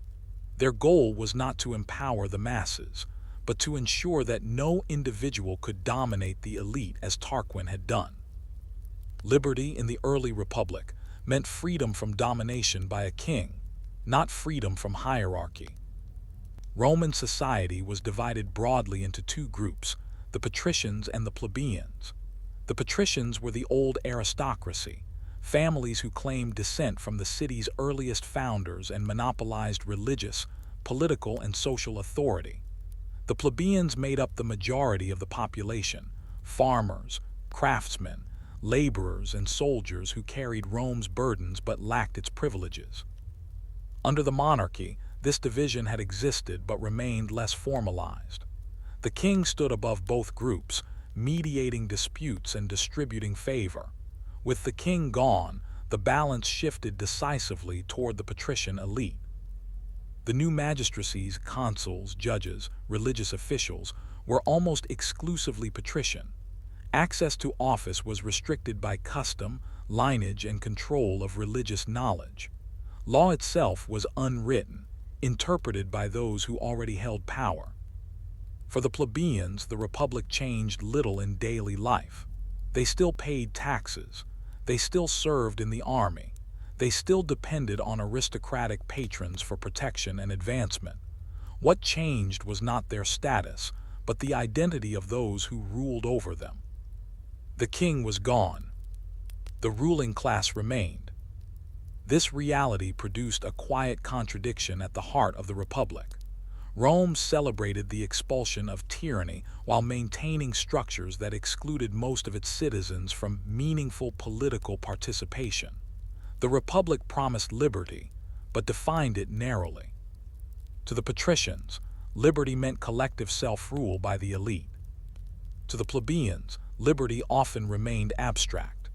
Their goal was not to empower the masses, but to ensure that no individual could dominate the elite as Tarquin had done. Liberty in the early republic meant freedom from domination by a king, not freedom from hierarchy. Roman society was divided broadly into two groups, the patricians and the plebeians. The patricians were the old aristocracy, families who claimed descent from the city's earliest founders and monopolized religious, political, and social authority. The plebeians made up the majority of the population: farmers, craftsmen, laborers and soldiers who carried Rome's burdens but lacked its privileges. Under the monarchy, this division had existed but remained less formalized. The king stood above both groups, mediating disputes and distributing favor. With the king gone, the balance shifted decisively toward the patrician elite. The new magistracies, consuls, judges, religious officials, were almost exclusively patrician. Access to office was restricted by custom, lineage, and control of religious knowledge. Law itself was unwritten, interpreted by those who already held power. For the plebeians, the republic changed little in daily life. They still paid taxes. They still served in the army. They still depended on aristocratic patrons for protection and advancement. What changed was not their status, but the identity of those who ruled over them. The king was gone. The ruling class remained. This reality produced a quiet contradiction at the heart of the republic. Rome celebrated the expulsion of tyranny while maintaining structures that excluded most of its citizens from meaningful political participation. The republic promised liberty, but defined it narrowly. To the patricians, liberty meant collective self-rule by the elite. To the plebeians, liberty often remained abstract.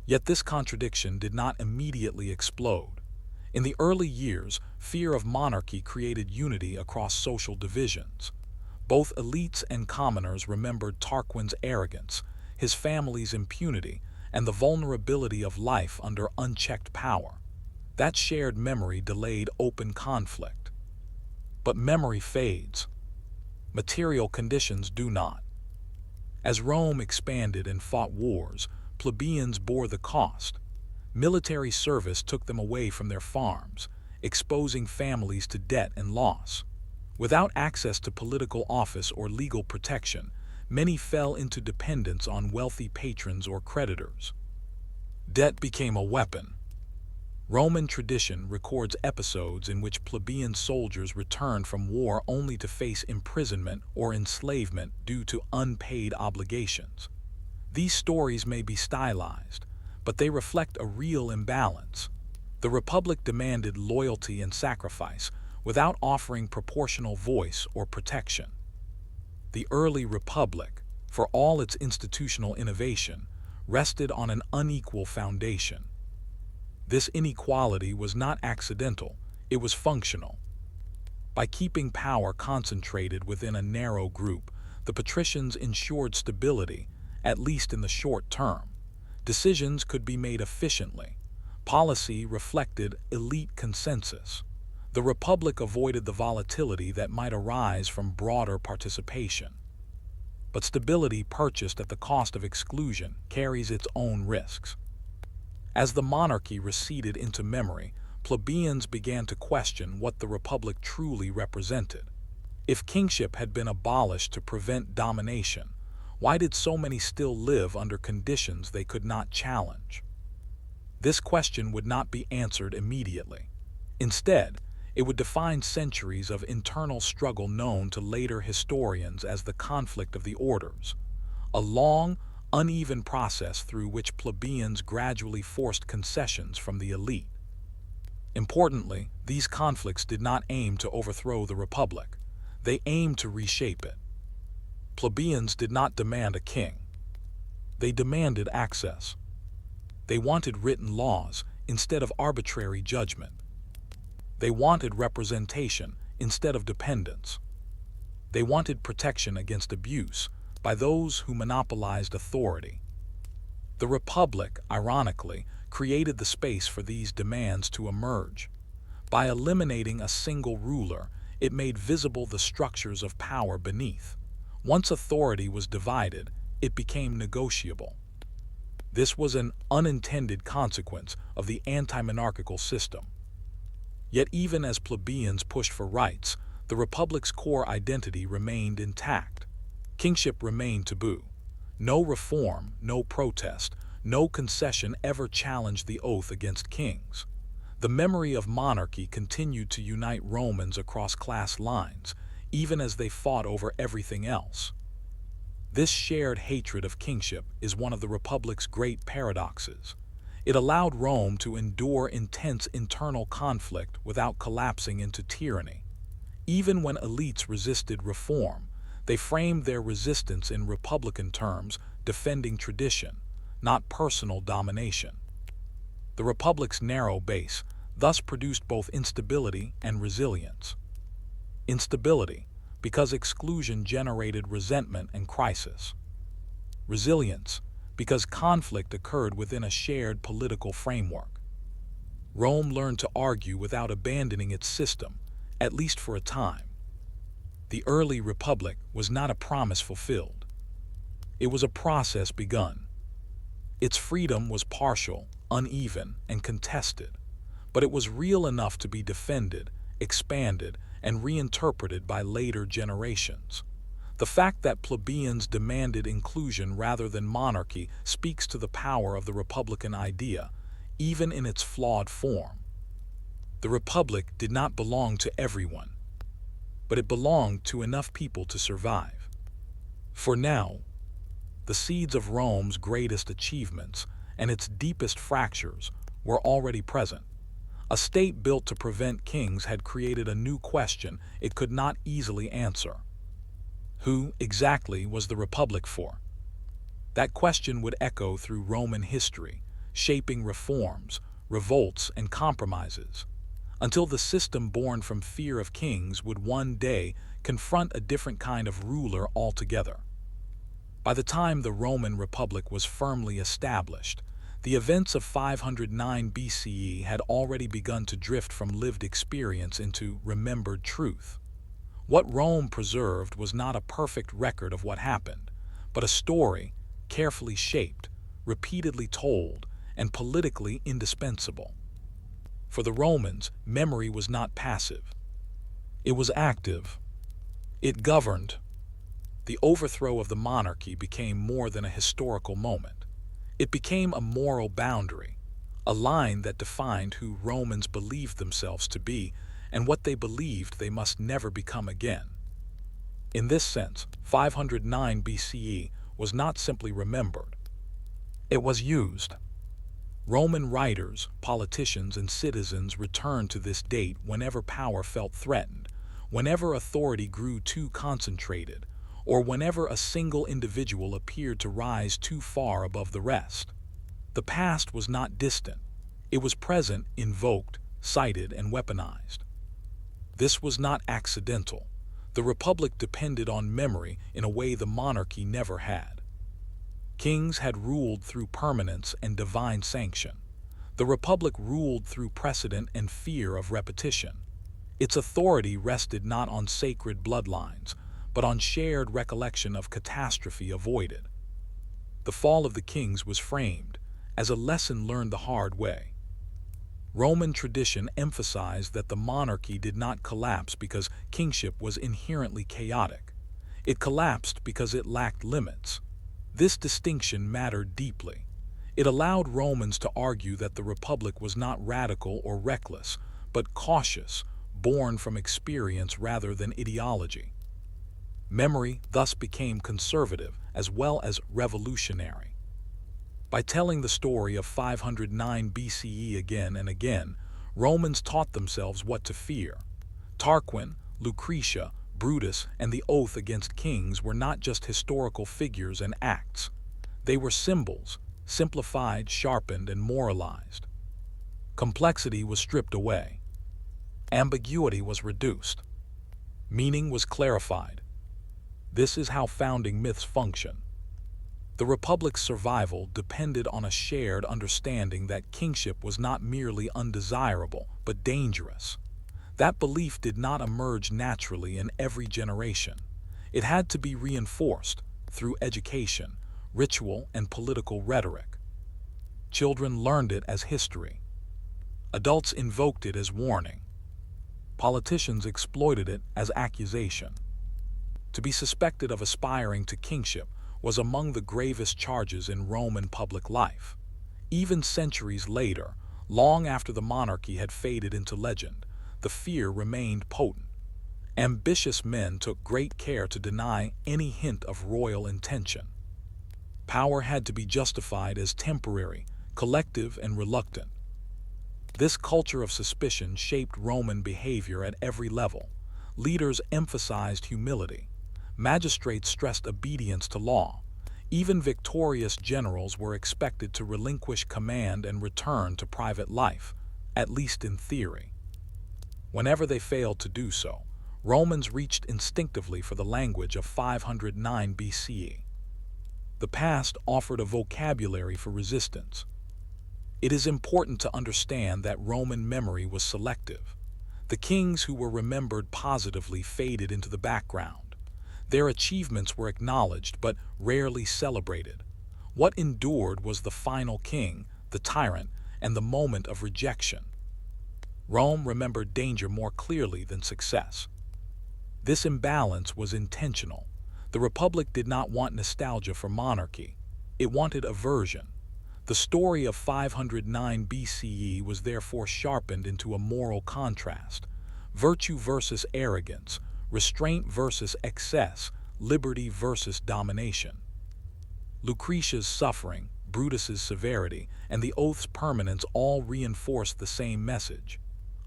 Yet this contradiction did not immediately explode. In the early years, fear of monarchy created unity across social divisions. Both elites and commoners remembered Tarquin's arrogance, his family's impunity, and the vulnerability of life under unchecked power. That shared memory delayed open conflict. But memory fades. Material conditions do not. As Rome expanded and fought wars, plebeians bore the cost. Military service took them away from their farms, exposing families to debt and loss. Without access to political office or legal protection, many fell into dependence on wealthy patrons or creditors. Debt became a weapon. Roman tradition records episodes in which plebeian soldiers returned from war only to face imprisonment or enslavement due to unpaid obligations. These stories may be stylized, but they reflect a real imbalance. The Republic demanded loyalty and sacrifice without offering proportional voice or protection. The early Republic, for all its institutional innovation, rested on an unequal foundation. This inequality was not accidental, it was functional. By keeping power concentrated within a narrow group, the patricians ensured stability, at least in the short term. Decisions could be made efficiently. Policy reflected elite consensus. The Republic avoided the volatility that might arise from broader participation. But stability purchased at the cost of exclusion carries its own risks. As the monarchy receded into memory, plebeians began to question what the Republic truly represented. If kingship had been abolished to prevent domination, why did so many still live under conditions they could not challenge? This question would not be answered immediately. Instead, it would define centuries of internal struggle known to later historians as the conflict of the orders, a long, uneven process through which plebeians gradually forced concessions from the elite. Importantly, these conflicts did not aim to overthrow the Republic. They aimed to reshape it. Plebeians did not demand a king. They demanded access. They wanted written laws instead of arbitrary judgment. They wanted representation instead of dependence. They wanted protection against abuse by those who monopolized authority. The Republic, ironically, created the space for these demands to emerge. By eliminating a single ruler, it made visible the structures of power beneath. Once authority was divided, it became negotiable. This was an unintended consequence of the anti-monarchical system. Yet even as plebeians pushed for rights, the Republic's core identity remained intact. Kingship remained taboo. No reform, no protest, no concession ever challenged the oath against kings. The memory of monarchy continued to unite Romans across class lines, even as they fought over everything else. This shared hatred of kingship is one of the Republic's great paradoxes. It allowed Rome to endure intense internal conflict without collapsing into tyranny. Even when elites resisted reform, they framed their resistance in republican terms, defending tradition, not personal domination. The Republic's narrow base thus produced both instability and resilience. Instability, because exclusion generated resentment and crisis. Resilience, because conflict occurred within a shared political framework. Rome learned to argue without abandoning its system, at least for a time. The early Republic was not a promise fulfilled. It was a process begun. Its freedom was partial, uneven, and contested, but it was real enough to be defended, expanded, and reinterpreted by later generations. The fact that plebeians demanded inclusion rather than monarchy speaks to the power of the Republican idea, even in its flawed form. The Republic did not belong to everyone, but it belonged to enough people to survive. For now, the seeds of Rome's greatest achievements and its deepest fractures were already present. A state built to prevent kings had created a new question it could not easily answer. Who exactly was the Republic for? That question would echo through Roman history, shaping reforms, revolts, and compromises, until the system born from fear of kings would one day confront a different kind of ruler altogether. By the time the Roman Republic was firmly established, the events of 509 BCE had already begun to drift from lived experience into remembered truth. What Rome preserved was not a perfect record of what happened, but a story carefully shaped, repeatedly told, and politically indispensable. For the Romans, memory was not passive. It was active. It governed. The overthrow of the monarchy became more than a historical moment. It became a moral boundary, a line that defined who Romans believed themselves to be and what they believed they must never become again. In this sense, 509 BCE was not simply remembered. It was used. Roman writers, politicians, and citizens returned to this date whenever power felt threatened, whenever authority grew too concentrated, or whenever a single individual appeared to rise too far above the rest. The past was not distant. It was present, invoked, cited, and weaponized. This was not accidental. The Republic depended on memory in a way the monarchy never had. Kings had ruled through permanence and divine sanction. The Republic ruled through precedent and fear of repetition. Its authority rested not on sacred bloodlines, but on shared recollection of catastrophe avoided. The fall of the kings was framed as a lesson learned the hard way. Roman tradition emphasized that the monarchy did not collapse because kingship was inherently chaotic. It collapsed because it lacked limits. This distinction mattered deeply. It allowed Romans to argue that the Republic was not radical or reckless, but cautious, born from experience rather than ideology. Memory thus became conservative as well as revolutionary. By telling the story of 509 BCE again and again, Romans taught themselves what to fear. Tarquin, Lucretia, Brutus, and the oath against kings were not just historical figures and acts. They were symbols, simplified, sharpened, and moralized. Complexity was stripped away. Ambiguity was reduced. Meaning was clarified. This is how founding myths function. The Republic's survival depended on a shared understanding that kingship was not merely undesirable, but dangerous. That belief did not emerge naturally in every generation. It had to be reinforced through education, ritual, and political rhetoric. Children learned it as history. Adults invoked it as warning. Politicians exploited it as accusation. To be suspected of aspiring to kingship was among the gravest charges in Roman public life. Even centuries later, long after the monarchy had faded into legend, the fear remained potent. Ambitious men took great care to deny any hint of royal intention. Power had to be justified as temporary, collective, and reluctant. This culture of suspicion shaped Roman behavior at every level. Leaders emphasized humility. Magistrates stressed obedience to law. Even victorious generals were expected to relinquish command and return to private life, at least in theory. Whenever they failed to do so, Romans reached instinctively for the language of 509 BCE. The past offered a vocabulary for resistance. It is important to understand that Roman memory was selective. The kings who were remembered positively faded into the background. Their achievements were acknowledged but rarely celebrated. What endured was the final king, the tyrant, and the moment of rejection. Rome remembered danger more clearly than success. This imbalance was intentional. The Republic did not want nostalgia for monarchy. It wanted aversion. The story of 509 BCE was therefore sharpened into a moral contrast: virtue versus arrogance, restraint versus excess, liberty versus domination. Lucretia's suffering, Brutus's severity, and the oath's permanence all reinforced the same message.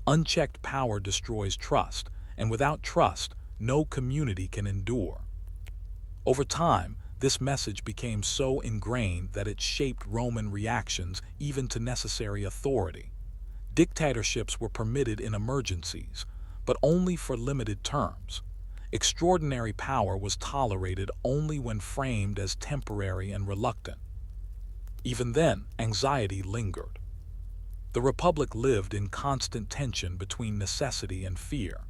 Unchecked power destroys trust, and without trust, no community can endure. Over time, this message became so ingrained that it shaped Roman reactions even to necessary authority. Dictatorships were permitted in emergencies, but only for limited terms. Extraordinary power was tolerated only when framed as temporary and reluctant. Even then, anxiety lingered. The Republic lived in constant tension between necessity and fear.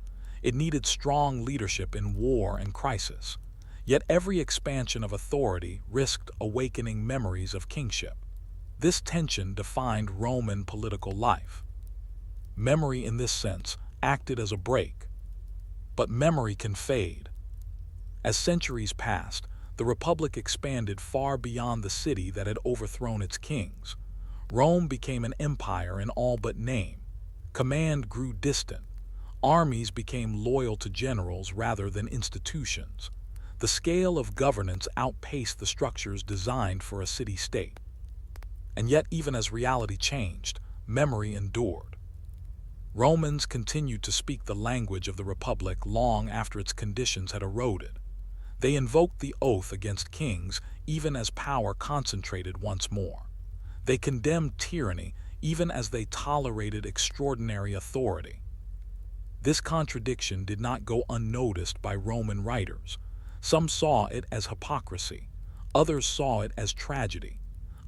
It needed strong leadership in war and crisis. Yet every expansion of authority risked awakening memories of kingship. This tension defined Roman political life. Memory, in this sense, acted as a brake. But memory can fade. As centuries passed, the Republic expanded far beyond the city that had overthrown its kings. Rome became an empire in all but name. Command grew distant. Armies became loyal to generals rather than institutions. The scale of governance outpaced the structures designed for a city-state. And yet, even as reality changed, memory endured. Romans continued to speak the language of the Republic long after its conditions had eroded. They invoked the oath against kings even as power concentrated once more. They condemned tyranny even as they tolerated extraordinary authority. This contradiction did not go unnoticed by Roman writers. Some saw it as hypocrisy. Others saw it as tragedy.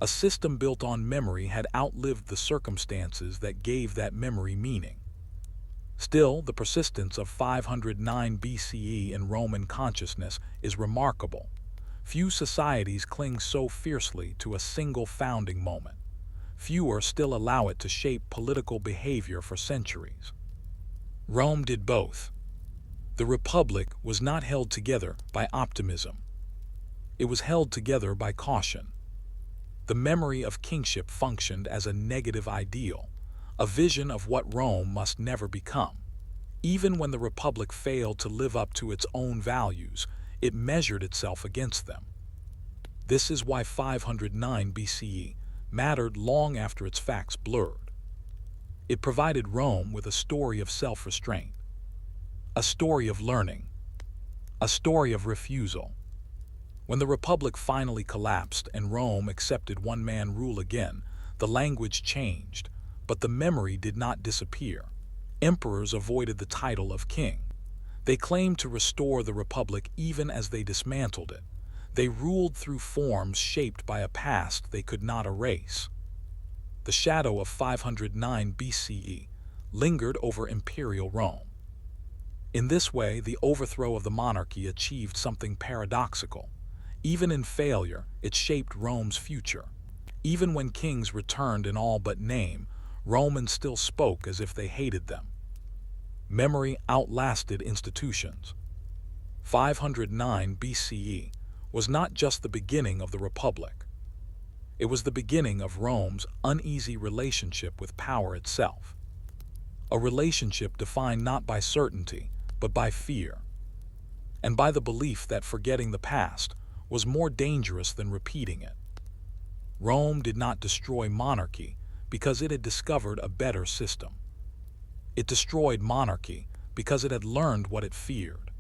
A system built on memory had outlived the circumstances that gave that memory meaning. Still, the persistence of 509 BCE in Roman consciousness is remarkable. Few societies cling so fiercely to a single founding moment. Fewer still allow it to shape political behavior for centuries. Rome did both. The Republic was not held together by optimism. It was held together by caution. The memory of kingship functioned as a negative ideal, a vision of what Rome must never become. Even when the Republic failed to live up to its own values, it measured itself against them. This is why 509 BCE mattered long after its facts blurred. It provided Rome with a story of self-restraint, a story of learning, a story of refusal. When the Republic finally collapsed and Rome accepted one-man rule again, the language changed, but the memory did not disappear. Emperors avoided the title of king. They claimed to restore the Republic even as they dismantled it. They ruled through forms shaped by a past they could not erase. The shadow of 509 BCE lingered over imperial Rome. In this way, the overthrow of the monarchy achieved something paradoxical. Even in failure, it shaped Rome's future. Even when kings returned in all but name, Romans still spoke as if they hated them. Memory outlasted institutions. 509 BCE was not just the beginning of the Republic. It was the beginning of Rome's uneasy relationship with power itself. A relationship defined not by certainty, but by fear, and by the belief that forgetting the past was more dangerous than repeating it. Rome did not destroy monarchy because it had discovered a better system. It destroyed monarchy because it had learned what it feared.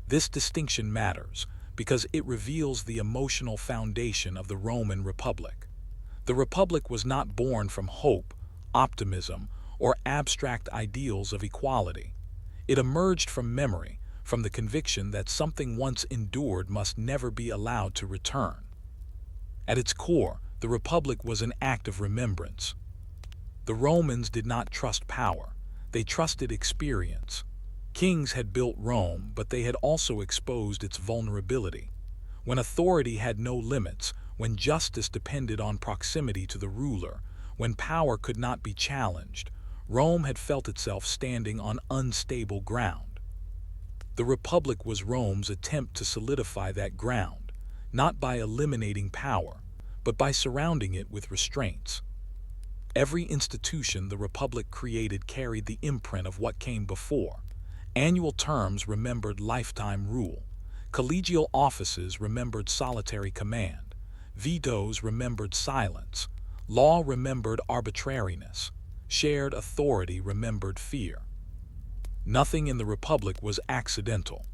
This distinction matters because it reveals the emotional foundation of the Roman Republic. The Republic was not born from hope, optimism, or abstract ideals of equality. It emerged from memory, from the conviction that something once endured must never be allowed to return. At its core, the Republic was an act of remembrance. The Romans did not trust power, they trusted experience. Kings had built Rome, but they had also exposed its vulnerability. When authority had no limits, when justice depended on proximity to the ruler, when power could not be challenged, Rome had felt itself standing on unstable ground. The Republic was Rome's attempt to solidify that ground, not by eliminating power, but by surrounding it with restraints. Every institution the Republic created carried the imprint of what came before. Annual terms remembered lifetime rule. Collegial offices remembered solitary command. Vetoes remembered silence. Law remembered arbitrariness. Shared authority remembered fear. Nothing in the Republic was accidental.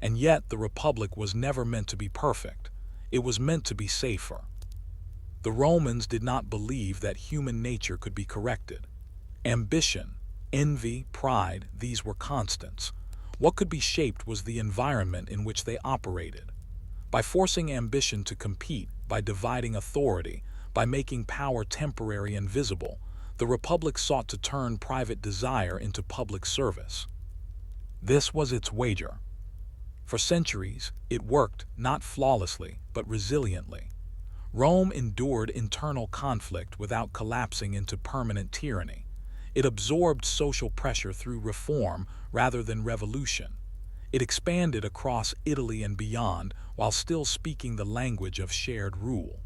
And yet the Republic was never meant to be perfect. It was meant to be safer. The Romans did not believe that human nature could be corrected. Ambition, envy, pride, these were constants. What could be shaped was the environment in which they operated. By forcing ambition to compete, by dividing authority, by making power temporary and visible, the Republic sought to turn private desire into public service. This was its wager. For centuries, it worked, not flawlessly, but resiliently. Rome endured internal conflict without collapsing into permanent tyranny. It absorbed social pressure through reform rather than revolution. It expanded across Italy and beyond while still speaking the language of shared rule.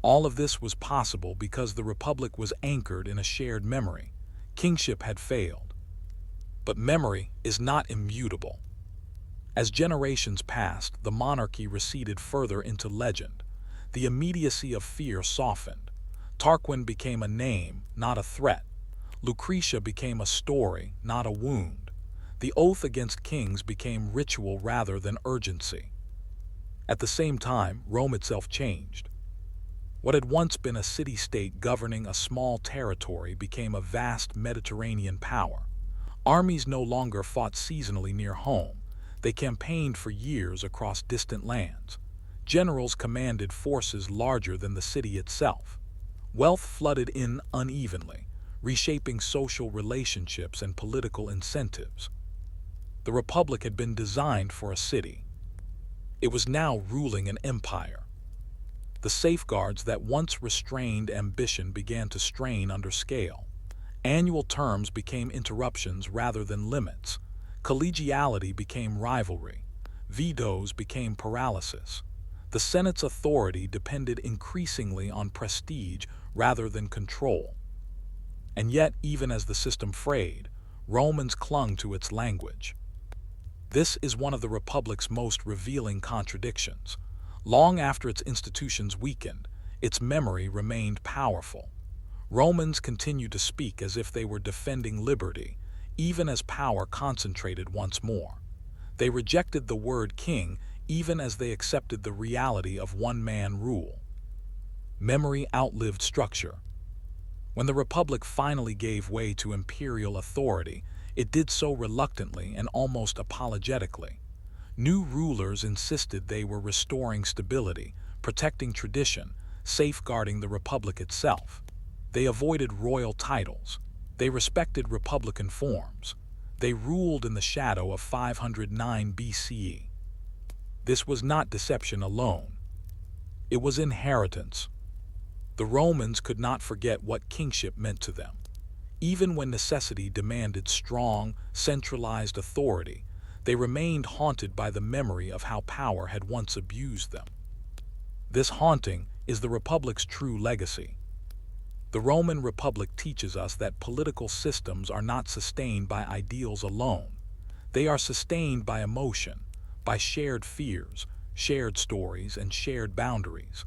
All of this was possible because the Republic was anchored in a shared memory. Kingship had failed. But memory is not immutable. As generations passed, the monarchy receded further into legend. The immediacy of fear softened. Tarquin became a name, not a threat. Lucretia became a story, not a wound. The oath against kings became ritual rather than urgency. At the same time, Rome itself changed. What had once been a city-state governing a small territory became a vast Mediterranean power. Armies no longer fought seasonally near home. They campaigned for years across distant lands. Generals commanded forces larger than the city itself. Wealth flooded in unevenly, reshaping social relationships and political incentives. The Republic had been designed for a city. It was now ruling an empire. The safeguards that once restrained ambition began to strain under scale. Annual terms became interruptions rather than limits. Collegiality became rivalry. Vetoes became paralysis. The Senate's authority depended increasingly on prestige rather than control. And yet, even as the system frayed, Romans clung to its language. This is one of the Republic's most revealing contradictions. Long after its institutions weakened, its memory remained powerful. Romans continued to speak as if they were defending liberty, even as power concentrated once more. They rejected the word king even as they accepted the reality of one-man rule. Memory outlived structure. When the Republic finally gave way to imperial authority, it did so reluctantly and almost apologetically. New rulers insisted they were restoring stability, protecting tradition, safeguarding the Republic itself. They avoided royal titles. They respected republican forms. They ruled in the shadow of 509 BCE. This was not deception alone. It was inheritance. The Romans could not forget what kingship meant to them. Even when necessity demanded strong, centralized authority, they remained haunted by the memory of how power had once abused them. This haunting is the Republic's true legacy. The Roman Republic teaches us that political systems are not sustained by ideals alone. They are sustained by emotion, by shared fears, shared stories, and shared boundaries.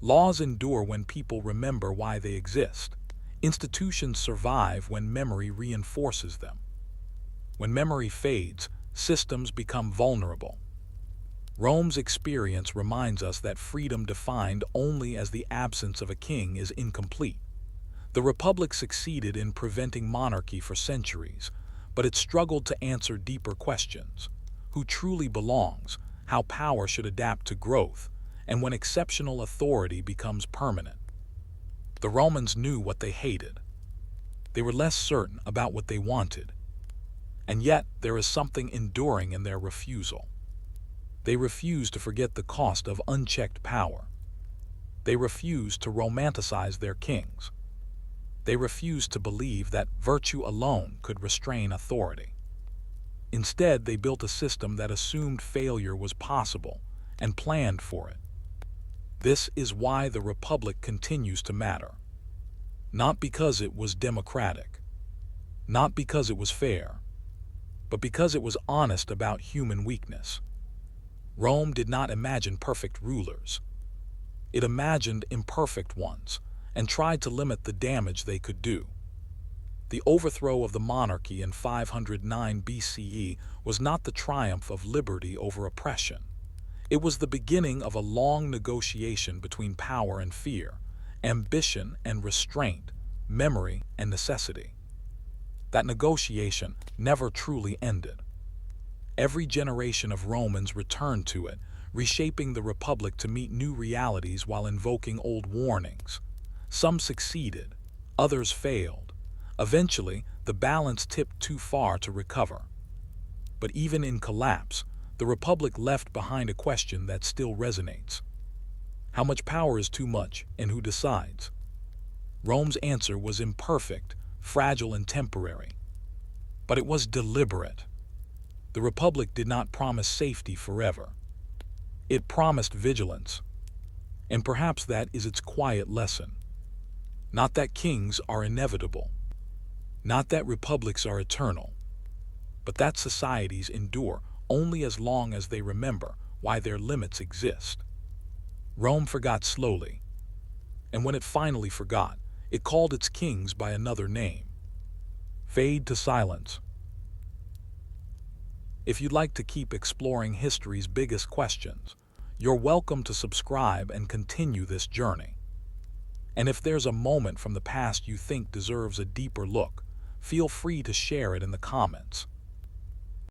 Laws endure when people remember why they exist. Institutions survive when memory reinforces them. When memory fades, systems become vulnerable. Rome's experience reminds us that freedom defined only as the absence of a king is incomplete. The Republic succeeded in preventing monarchy for centuries, but it struggled to answer deeper questions: who truly belongs, how power should adapt to growth, and when exceptional authority becomes permanent. The Romans knew what they hated. They were less certain about what they wanted. And yet, there is something enduring in their refusal. They refuse to forget the cost of unchecked power. They refuse to romanticize their kings. They refuse to believe that virtue alone could restrain authority. Instead, they built a system that assumed failure was possible and planned for it. This is why the Republic continues to matter. Not because it was democratic, not because it was fair, but because it was honest about human weakness. Rome did not imagine perfect rulers. It imagined imperfect ones and tried to limit the damage they could do. The overthrow of the monarchy in 509 BCE was not the triumph of liberty over oppression. It was the beginning of a long negotiation between power and fear, ambition and restraint, memory and necessity. That negotiation never truly ended. Every generation of Romans returned to it, reshaping the Republic to meet new realities while invoking old warnings. Some succeeded, others failed. Eventually, the balance tipped too far to recover. But even in collapse, the Republic left behind a question that still resonates. How much power is too much, and who decides? Rome's answer was imperfect, fragile, and temporary. But it was deliberate. The Republic did not promise safety forever. It promised vigilance. And perhaps that is its quiet lesson. Not that kings are inevitable. Not that republics are eternal. But that societies endure only as long as they remember why their limits exist. Rome forgot slowly. And when it finally forgot, it called its kings by another name. Fade to silence. If you'd like to keep exploring history's biggest questions, you're welcome to subscribe and continue this journey. And if there's a moment from the past you think deserves a deeper look, feel free to share it in the comments.